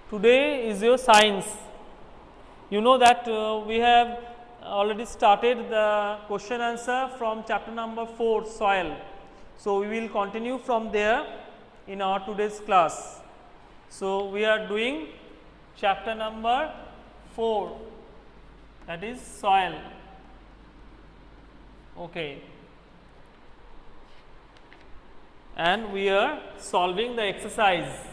Today is your science. You know that we have already started the question answer from chapter number 4, soil. So, we will continue from there in our today's class. So, we are doing chapter number 4, that is soil. Okay. And we are solving the exercise.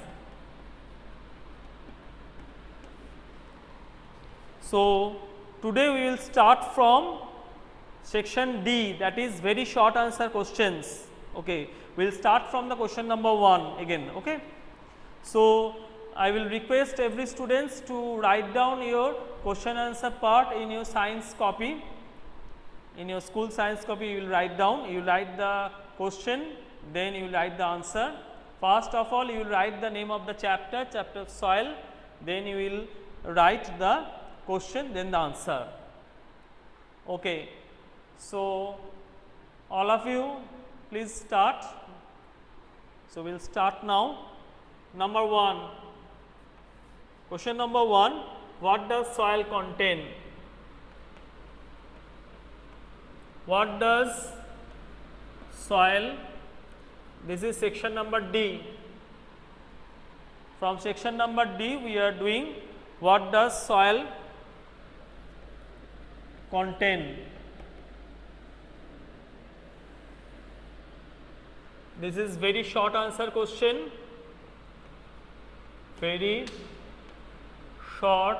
So, today we will start from section D, that is very short answer questions. Okay. We will start from the question number 1 again. Okay. So, I will request every students to write down your question answer part in your science copy. In your school science copy, you will write down, you will write the question, then you will write the answer. First of all, you will write the name of the chapter, chapter of soil, then you will write the question, then the answer. Okay. So, all of you please start. So, we will start now. Number 1, question number 1, what does soil contain? What does soil, this is section number D. From section number D we are doing what does soil contain. This is very short answer question, very short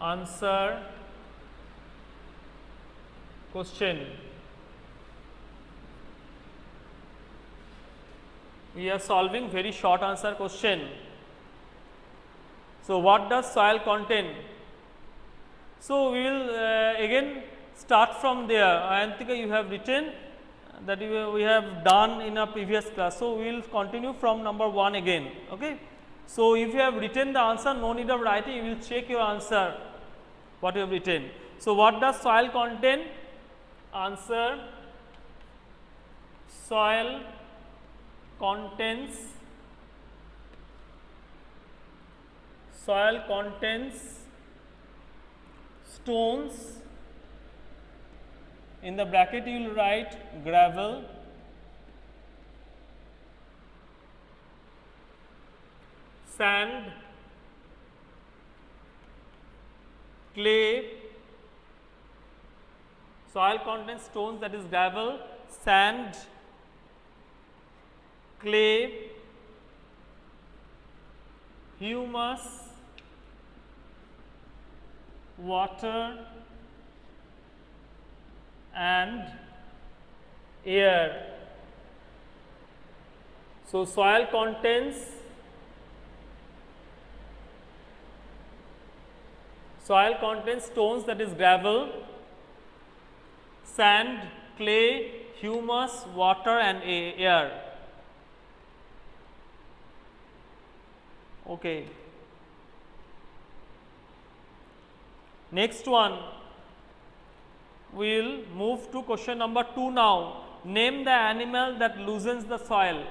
answer question. We are solving very short answer question. So, what does soil contain? So, we will again start from there. Ayantika, you have written that we have done in a previous class. So, we will continue from number 1 again. Okay. So, if you have written the answer, no need of writing, you will check your answer, what you have written. So, what does soil contain? Answer, soil contains stones, in the bracket you will write gravel, sand, clay. Soil contains stones, that is gravel, sand, clay, humus, water and air. So, soil contains stones, that is gravel, sand, clay, humus, water and air. Okay. Next one, we will move to question number 2 now. Name the animal that loosens the soil.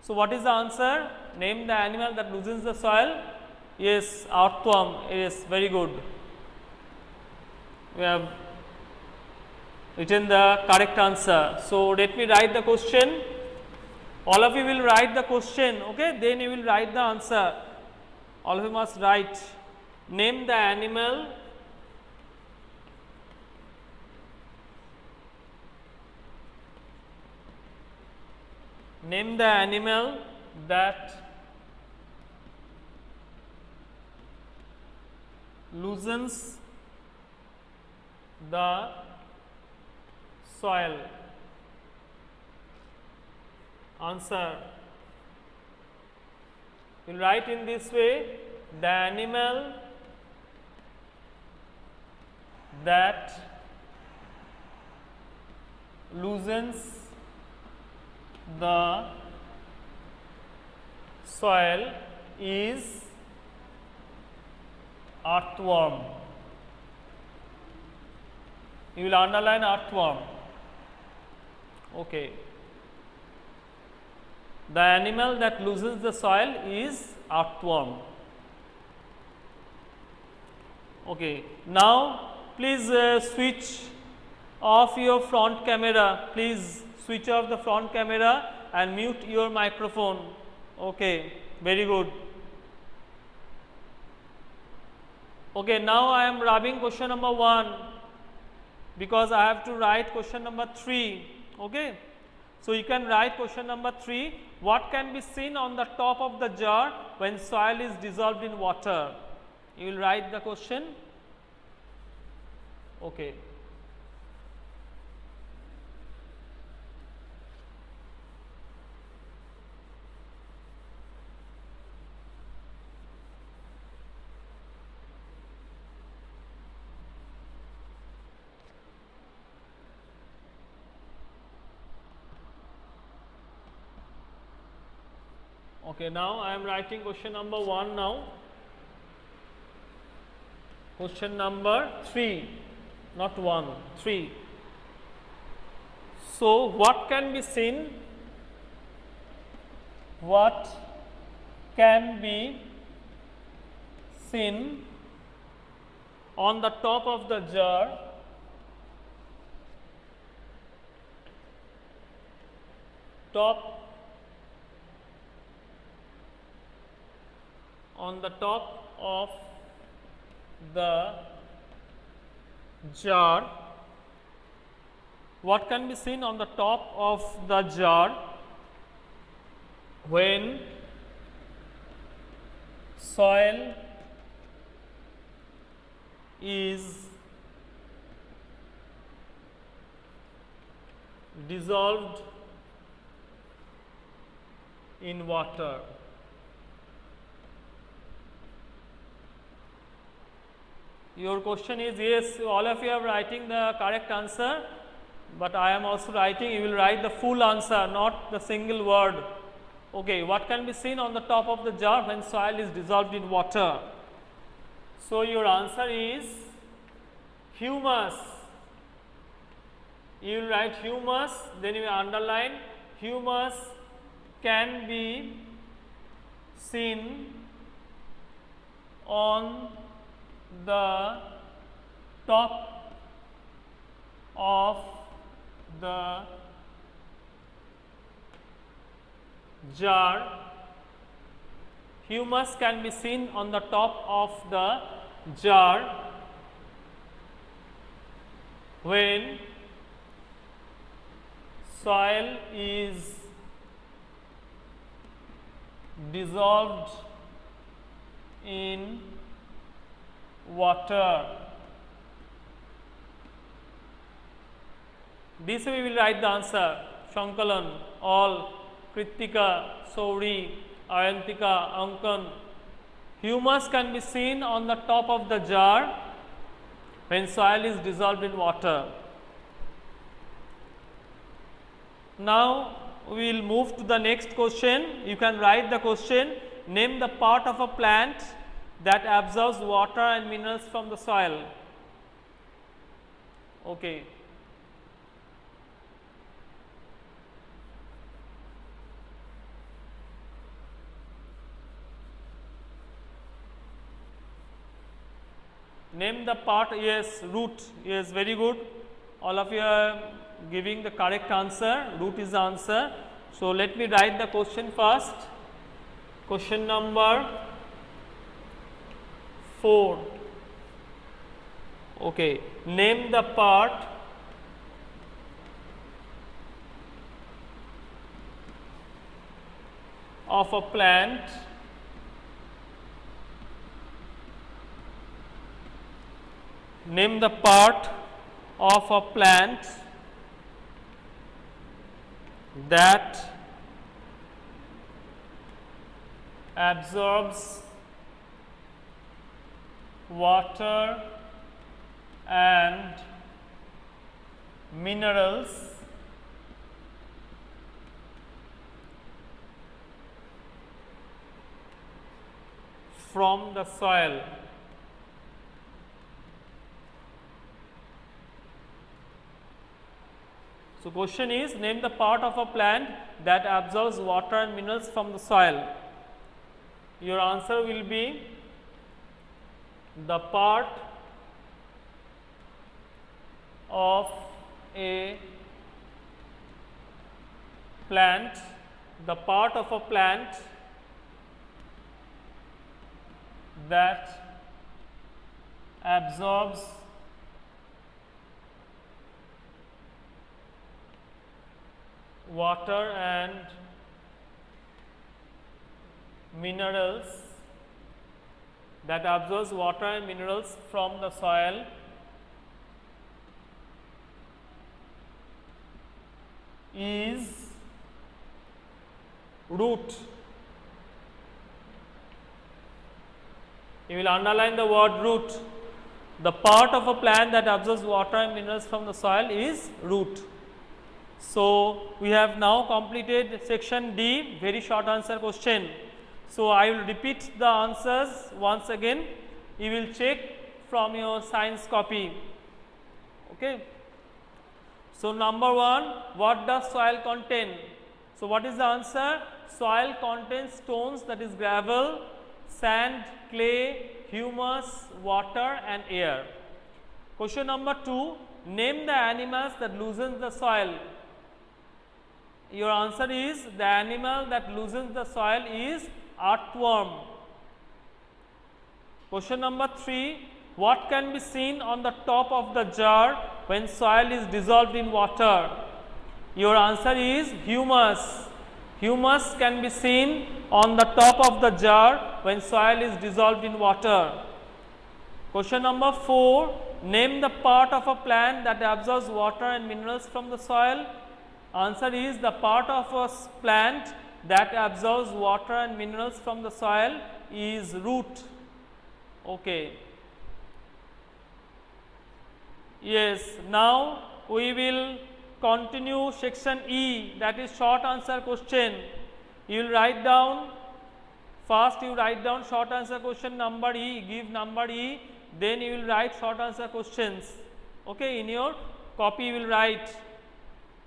So, what is the answer? Name the animal that loosens the soil. Yes, earthworm. Yes, very good. We have written the correct answer. So, let me write the question. All of you will write the question, okay? Then you will write the answer. All of you must write. Name the animal that loosens the soil. Answer. You will write in this way, the animal that loosens the soil is earthworm. You will underline earthworm. Okay. The animal that loosens the soil is earthworm. Okay. Now, please switch off your front camera. Please switch off the front camera and mute your microphone. Okay. Very good. Okay. Now, I am rubbing question number 1 because I have to write question number 3. Okay. So, you can write question number 3. What can be seen on the top of the jar when soil is dissolved in water? You will write the question. Okay. Okay, now I am writing question number 1 now. Question number 3, not 1, 3. So, what can be seen? What can be seen on the top of the jar on the top of the jar? What can be seen on the top of the jar when soil is dissolved in water? Your question is, yes, all of you are writing the correct answer, but I am also writing, you will write the full answer, not the single word. Okay, what can be seen on the top of the jar when soil is dissolved in water? So, your answer is humus. You will write humus, then you will underline humus can be seen on the top of the jar. Humus can be seen on the top of the jar when soil is dissolved in water. This way we will write the answer. Shankalan, all, Kritika, Sauri, Ayantika, Ankan. Humus can be seen on the top of the jar when soil is dissolved in water. Now, we will move to the next question. You can write the question. Name the part of a plant that absorbs water and minerals from the soil. Okay. Name the part, yes, root, yes, very good. All of you are giving the correct answer, root is the answer. So, let me write the question first. Question number 4. Okay. Name the part of a plant that absorbs water and minerals from the soil. So, question is, name the part of a plant that absorbs water and minerals from the soil. Your answer will be the part of a plant, the part of a plant that absorbs water and minerals, from the soil is root. You will underline the word root. The part of a plant that absorbs water and minerals from the soil is root. So, we have now completed section D, very short answer question. So, I will repeat the answers once again. You will check from your science copy. Okay. So, number 1, what does soil contain? So, what is the answer? Soil contains stones, that is gravel, sand, clay, humus, water and air. Question number 2, name the animals that loosens the soil. Your answer is, the animal that loosens the soil is earthworm. Question number 3, what can be seen on the top of the jar when soil is dissolved in water? Your answer is humus. Humus can be seen on the top of the jar when soil is dissolved in water. Question number 4, name the part of a plant that absorbs water and minerals from the soil. Answer is, the part of a plant that absorbs water and minerals from the soil is root. Okay. Yes, now we will continue section E, that is short answer question. You will write down, first you write down short answer question number E, give number E, then you will write short answer questions. Okay, in your copy you will write.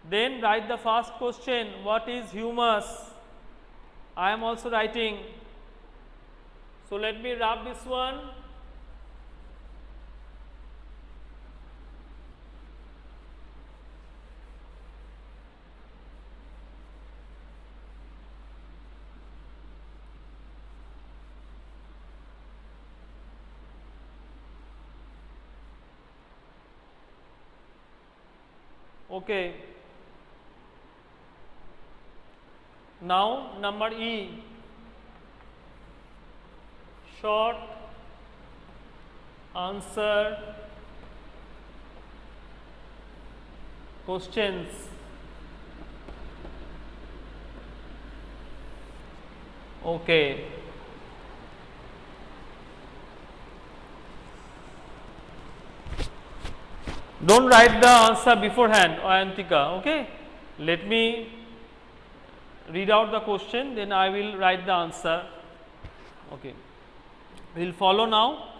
Then write the first question, what is humus? I am also writing. So, let me rub this one. Okay. Now, number E, short answer questions. Okay. Don't write the answer beforehand, Ayantika. Okay. Let me read out the question, then I will write the answer. Okay. We will follow now.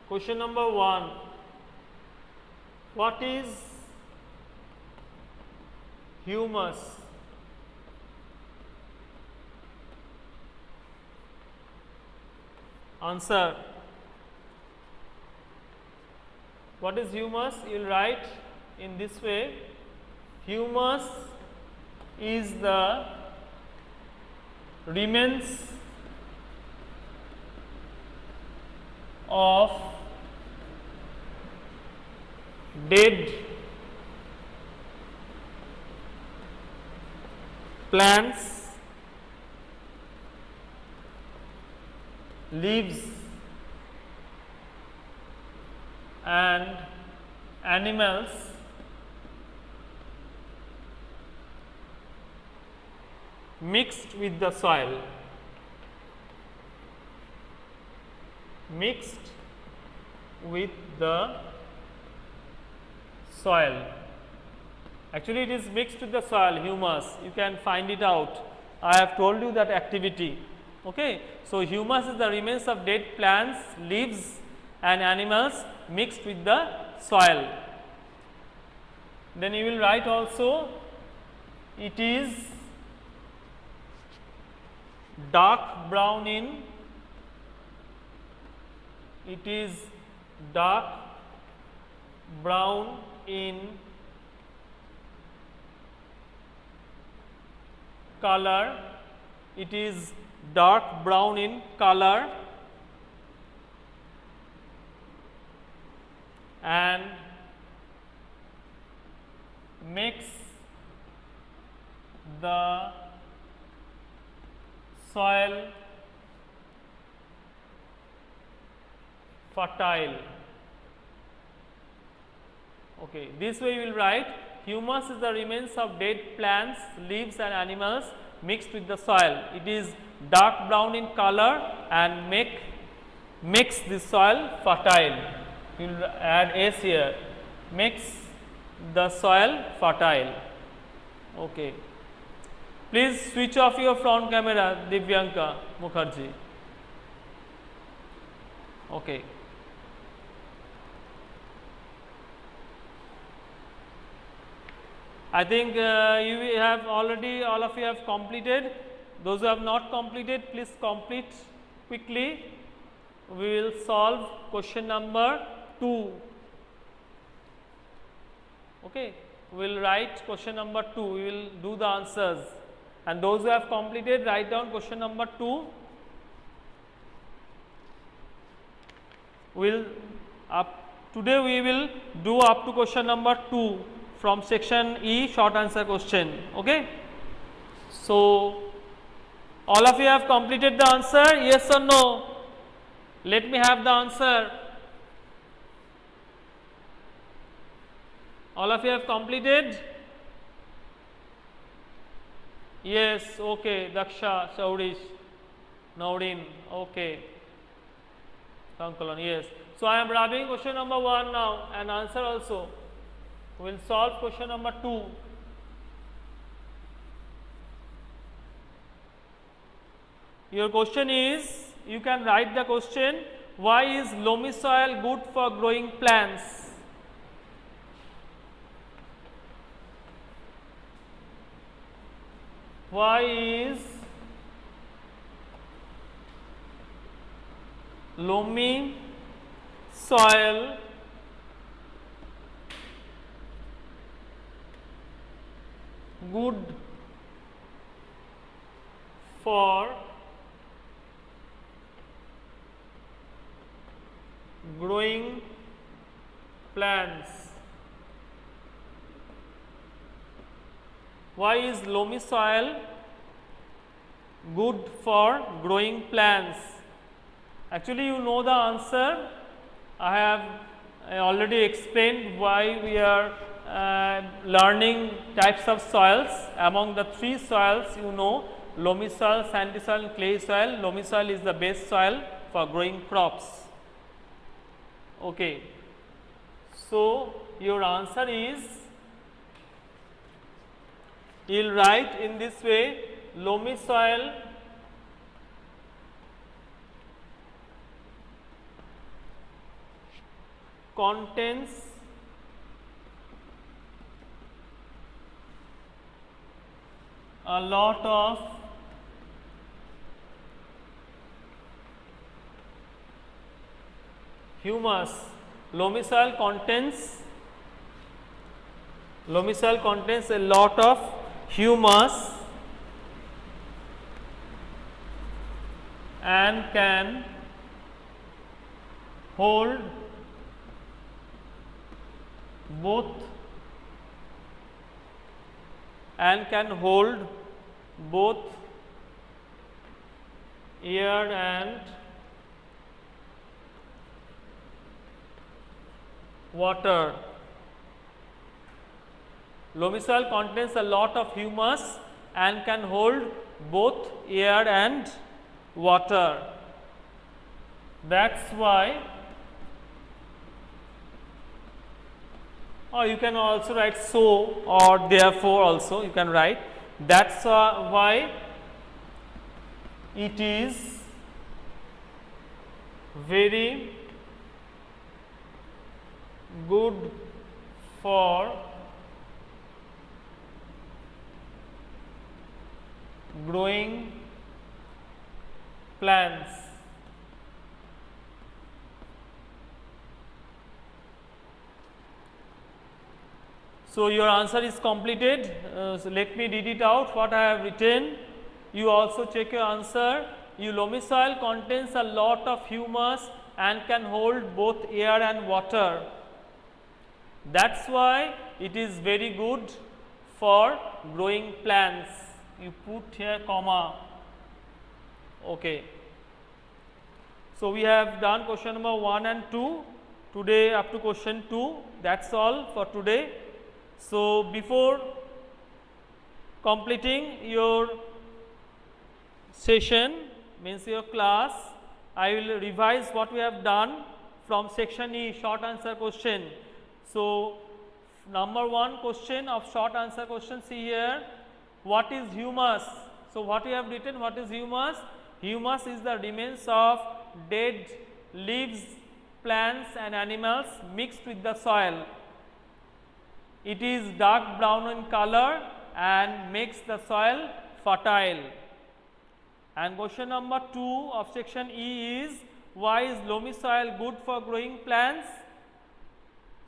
Question number 1. What is humus? Answer. What is humus? You will write in this way. Humus is the remains of dead plants, leaves and animals mixed with the soil. Mixed with the soil. Actually, it is mixed with the soil, humus. You can find it out. I have told you that activity. Okay. So, humus is the remains of dead plants, leaves and animals mixed with the soil. Then you will write also it is dark brown in, it is dark brown in color, it is dark brown in color and makes the soil fertile. Okay, this way you will write humus is the remains of dead plants, leaves and animals mixed with the soil. It is dark brown in color and makes the soil fertile. You will add S here, makes the soil fertile. Okay. Please switch off your front camera, Divyanka Mukherjee. Okay. I think you have already, all of you have completed. Those who have not completed, please complete quickly. We will solve question number 2. Okay. We will write question number 2. We will do the answers. And those who have completed, write down question number 2. Today we will do up to question number 2 from section E, short answer question. Okay. So all of you have completed the answer, yes or no? Let me have the answer. All of you have completed? Yes, okay. Daksha, Saurish, Naurin, okay. Sankalan, yes. So I am rubbing question number 1 now and answer also. We will solve question number 2. Your question is, you can write the question, why is loamy soil good for growing plants? Why is loamy soil good for growing plants? Why is loamy soil good for growing plants? Actually, you know the answer. I have already explained why we are learning types of soils. Among the 3 soils, you know, loamy soil, sandy soil and clay soil. Loamy soil is the best soil for growing crops. Okay. So your answer is, you will write in this way, loamy soil contains a lot of humus. Loamy soil contains a lot of humus and can hold both air and water. Loamy soil contains a lot of humus and can hold both air and water. That's why, or you can also write so or therefore also you can write. That's why it is very good for growing plants. So your answer is completed. So let me read it out what I have written. You also check your answer. Your loamy soil contains a lot of humus and can hold both air and water. That's why it is very good for growing plants. You put here comma. Okay. So we have done question number 1 and 2. Today up to question 2. That's all for today. So before completing your session, means your class, I will revise what we have done from section E, short answer question. So number 1 question of short answer question, see here, what is humus? So what we have written, what is humus? Humus is the remains of dead leaves, plants and animals mixed with the soil. It is dark brown in color and makes the soil fertile. And question number 2 of section E is, why is loamy soil good for growing plants?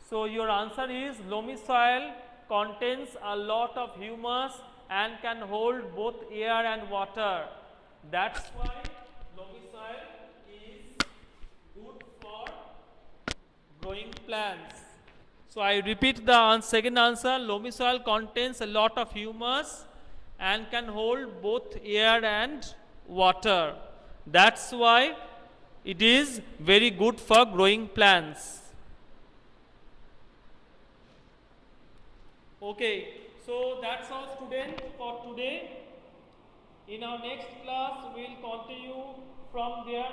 So your answer is, loamy soil contains a lot of humus and can hold both air and water. That's why loamy soil is good for growing plants. So I repeat the second answer, loamy soil contains a lot of humus and can hold both air and water. That's why it is very good for growing plants. Okay, so that's all students for today. In our next class, we will continue from there.